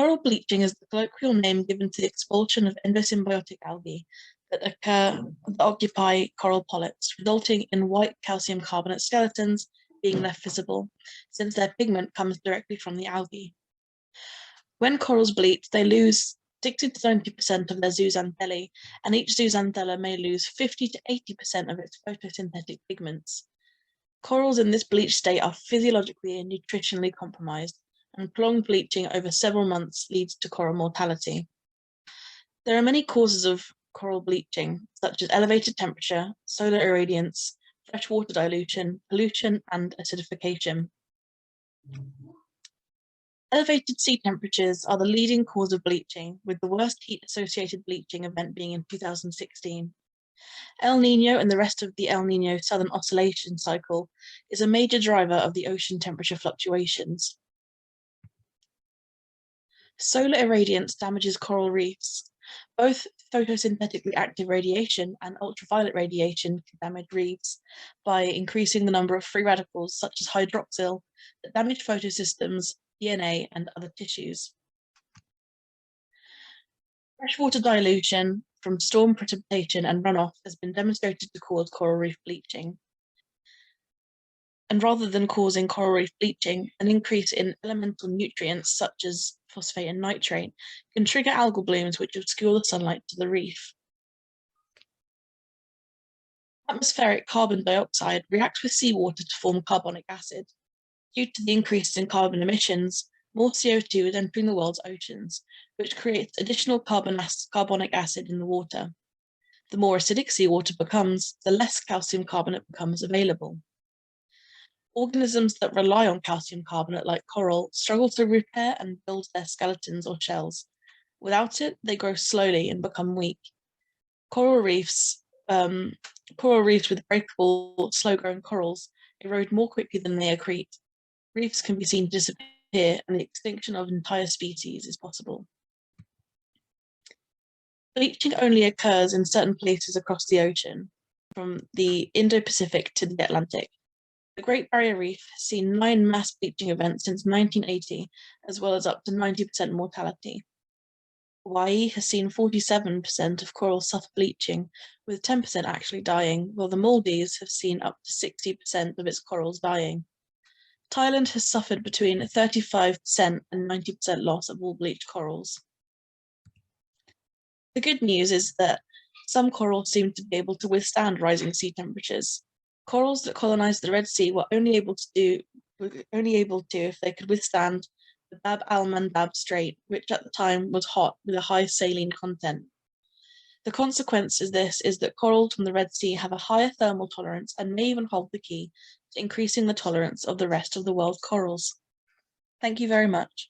Coral bleaching is the colloquial name given to the expulsion of endosymbiotic algae that occupy coral polyps, resulting in white calcium carbonate skeletons being left visible, since their pigment comes directly from the algae. When corals bleach, they lose 60 to 90% of their zooxanthellae, and each zooxanthella may lose 50 to 80% of its photosynthetic pigments. Corals in this bleached state are physiologically and nutritionally compromised, and prolonged bleaching over several months leads to coral mortality. There are many causes of coral bleaching, such as elevated temperature, solar irradiance, freshwater dilution, pollution, and acidification. Elevated sea temperatures are the leading cause of bleaching, with the worst heat-associated bleaching event being in 2016. El Niño and the rest of the El Niño Southern Oscillation Cycle is a major driver of the ocean temperature fluctuations. Solar irradiance damages coral reefs. Both photosynthetically active radiation and ultraviolet radiation can damage reefs by increasing the number of free radicals such as hydroxyl that damage photosystems, DNA, and other tissues. Freshwater dilution from storm precipitation and runoff has been demonstrated to cause coral reef bleaching. And rather than causing coral reef bleaching, an increase in elemental nutrients such as phosphate and nitrate can trigger algal blooms which obscure the sunlight to the reef. Atmospheric carbon dioxide reacts with seawater to form carbonic acid. Due to the increases in carbon emissions, more CO2 is entering the world's oceans, which creates additional carbonic acid in the water. The more acidic seawater becomes, the less calcium carbonate becomes available. Organisms that rely on calcium carbonate, like coral, struggle to repair and build their skeletons or shells. Without it, they grow slowly and become weak. Coral reefs with breakable, slow-growing corals erode more quickly than they accrete. Reefs can be seen to disappear, and the extinction of entire species is possible. Bleaching only occurs in certain places across the ocean, from the Indo-Pacific to the Atlantic. The Great Barrier Reef has seen 9 mass bleaching events since 1980, as well as up to 90% mortality. Hawaii has seen 47% of corals suffer bleaching, with 10% actually dying, while the Maldives have seen up to 60% of its corals dying. Thailand has suffered between 35% and 90% loss of all bleached corals. The good news is that some corals seem to be able to withstand rising sea temperatures. Corals that colonized the Red Sea were only able to if they could withstand the Bab al-Mandab Strait, which at the time was hot with a high saline content. The consequence of this is that corals from the Red Sea have a higher thermal tolerance and may even hold the key to increasing the tolerance of the rest of the world's corals. Thank you very much.